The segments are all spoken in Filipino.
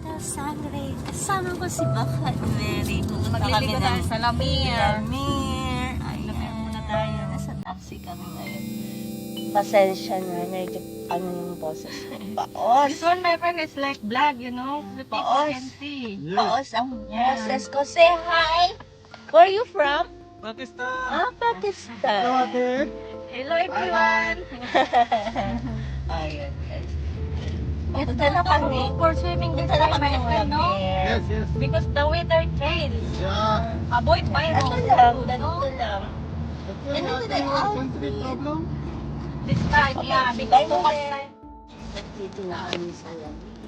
Tita Sangre. Kasama ko si Baka at Mary. Pumunta kami Magliligo tayo ng sa Lamia. Lamir. Lamia muna tayo. Nasa taxi kami ngayon. Pasensya na. Medyo ano yung boses ko. Baos. This one, my friend, is like black, you know? The people Baos. can see. Baos ang Yeah. boses ko. Say hi. Where are you from? Pakistan. Pakistan. Hello, everyone. Ayun, guys. Punta na kami. For swimming this Punta na time, kami my ng friend, no? Lamir. Yes, yes. Because the weather change. Yeah. Avoid virus. Ano lang, ganito lang. That's why our country problem. This time, yeah. Because too much time. Nandito na kami sa Lamir.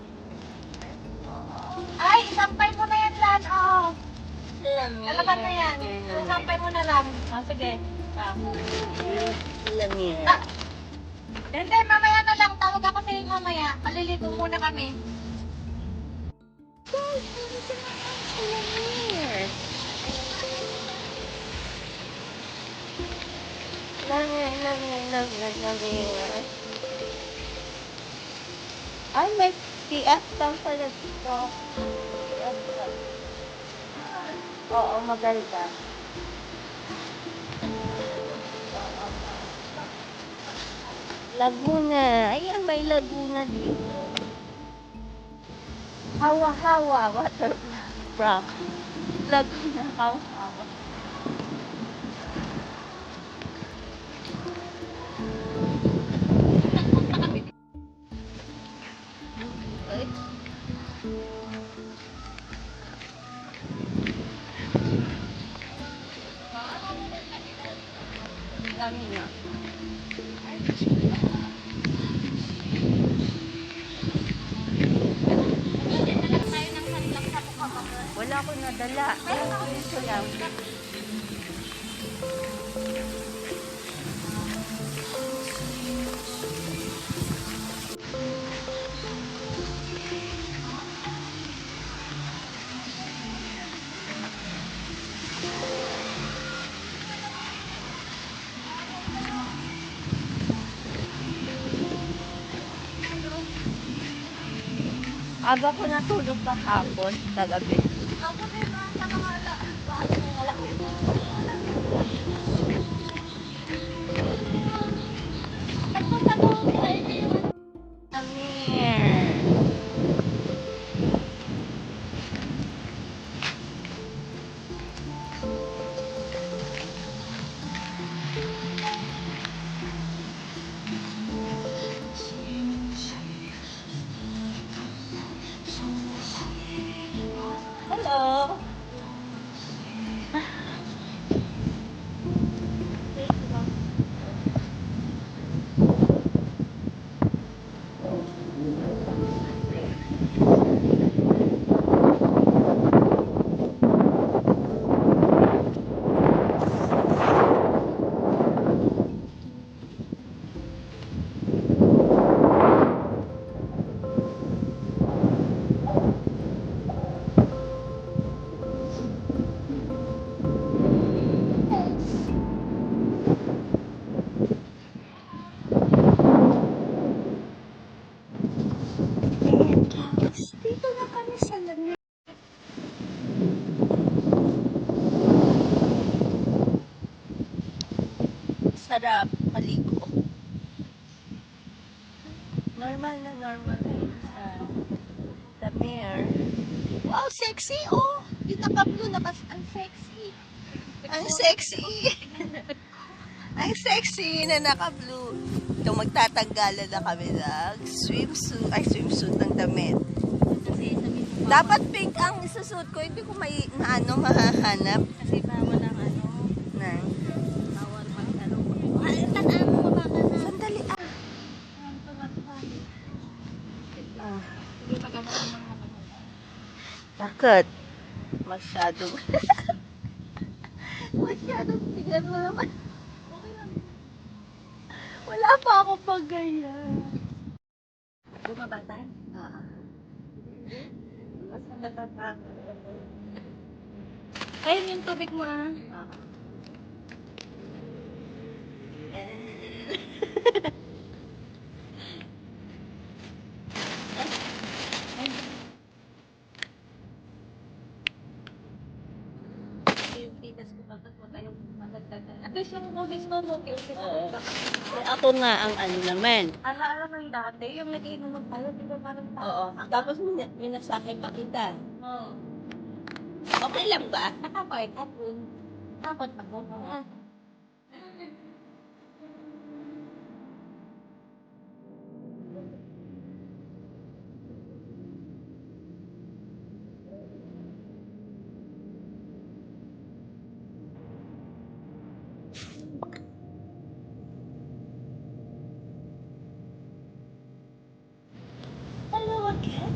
Ay, isampay mo na yan, Lan. Oh. Lamir. Alaban na yan. Isampay mo na lang. Oh, sige. Lamir. Hindi, mamaya na lang. Tawag ako sa iyo mamaya. Maliligo muna kami. Guys, nandito na kami sa Lamir. Lamir. Ay, may PF lang pala dito. PF lang. Oo, maganda. Laguna. Ayan, may Laguna dito. Hawa-hawa. Waterfront. Laguna, hawa-hawa. Ay. Dami na. Wala akong nadala. Ito lang. Aga ko natulog kahapon, kagabi. Amir. Hello. Ayan, guys. Dito na kami sa Lamir. Sarap maligo. Normal na sa Lamir. Wow, sexy oh! Yung naka-blue, ang sexy. Ang sexy. Ang sexy na naka-blue. Ito, magtatanggalan na kami ng swimsuit. Ay, swimsuit ng damit. Dapat pink ang isusuot ko. Hindi ko mahahanap. Kasi bawal ang ano. Nang. Bawal mag-ano. Ay, tanaan mo ba ka na? Sandali ah. Sige, pag-ano mo. Bakit? Masyadong. Masyadong tingnan mo naman. Wala pa ako pag ganyan. Bumabatan? Mas natatang. Ayun yung tubig mo ah. guys yung movies mo, Oo. Ako nga ang ano naman. Alam mo yung dati, yung nag-iinom tayo, di ba parang Oo. Tapos minasakay pa kita. Oo. Okay lang ba? Nakapait ako. Takot ako. Hello again.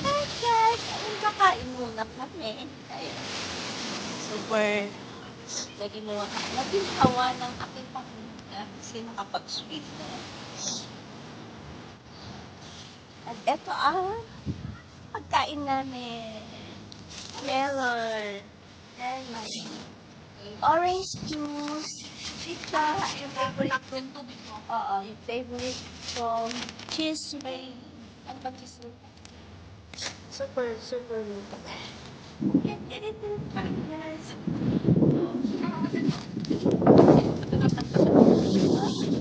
Hi guys! Ayun, kakain muna kami. Ayun. Super naging hawa ng aking pamilya kasi nakapag-sweet na. At eto ang pagkain namin. Melon. And my orange juice. Pizza. Yung favorite yung tubig mo. Oo, yung favorite from cheese may ano ba cheese may super luto. Ganito guys.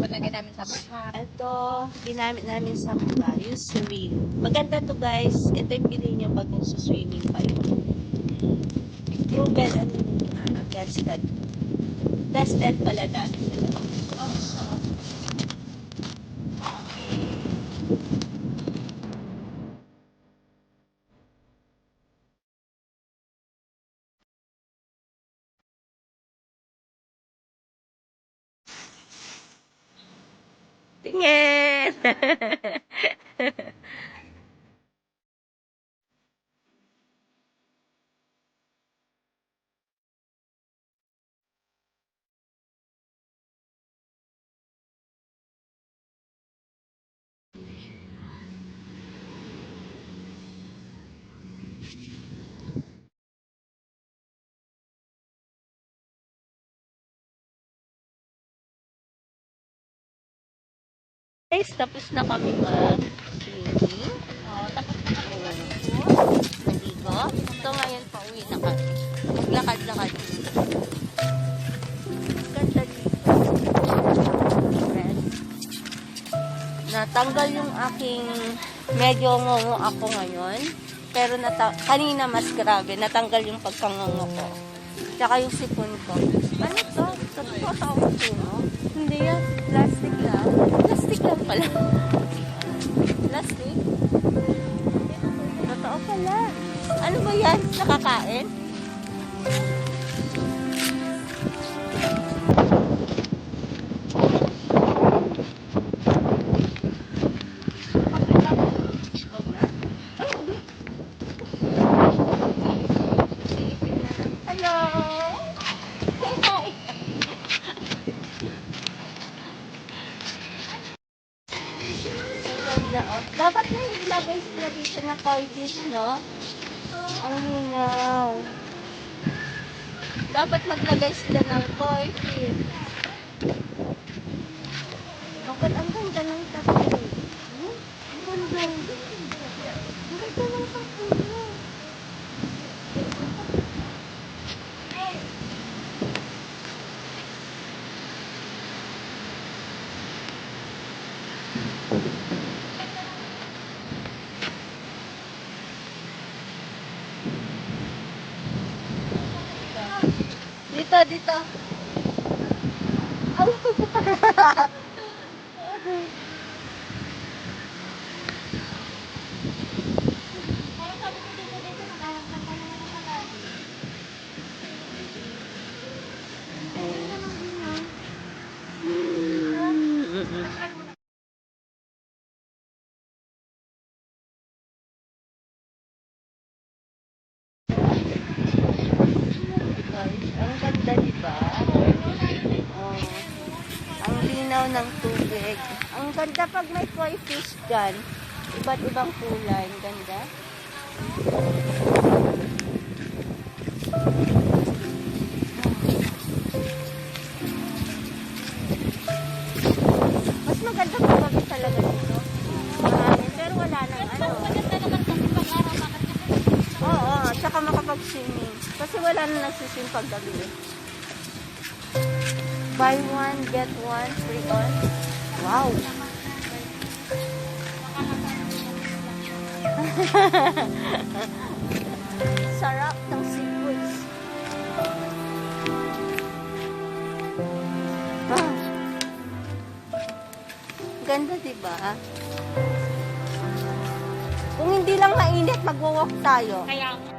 Palagay namin sa baka. Ito, ginamit namin sa yung swim. Maganda to guys. Ito yung pili nyo pag swimming kayo. Proven and tested. Tested pala natin. Tingin! Guys, tapos na kami mag-swimming. Oo, tapos na kami Naligo. So, ngayon pauwi na kami. Maglakad-lakad. Ganda dito. Friends. Natanggal yung aking medyo ngungo ako ngayon. Pero kanina mas grabe. Natanggal yung pagkangungo ko. Tsaka yung sipon ko. Ano to? Totoo sa no? Hindi yan. Plastic lang. Plastic lang pala. Plastic? Totoo pala. Ano ba yan? Nakakain? Hello! Hi! Dapat na ilagay sila dito na toilet, no? Ang hinaw. Dapat maglagay sila ng toilet. Bakit ang ganda ng tabi? Ang ganda. Ang ganda ng tabi. Dito, dito. Parang sabi ko dito, nagkakanta naman ang kalan. Ang ganda, di ba? Oh, ang linaw ng tubig. Ang ganda pag may koi fish dyan. Iba't ibang kulay. Ang ganda. Mas maganda pa gabi talaga dito. Mahangin, pero wala nang ano. Maganda naman kasi pag-araw, bakit kasi Oo, tsaka makapag-swimming. Kasi wala na nagsiswim pag gabi. Buy one, get one, free on. Wow! Sarap ng seafoods. Ah. Ganda, diba? Kung hindi lang mainit, magwo-walk tayo. kaya nga.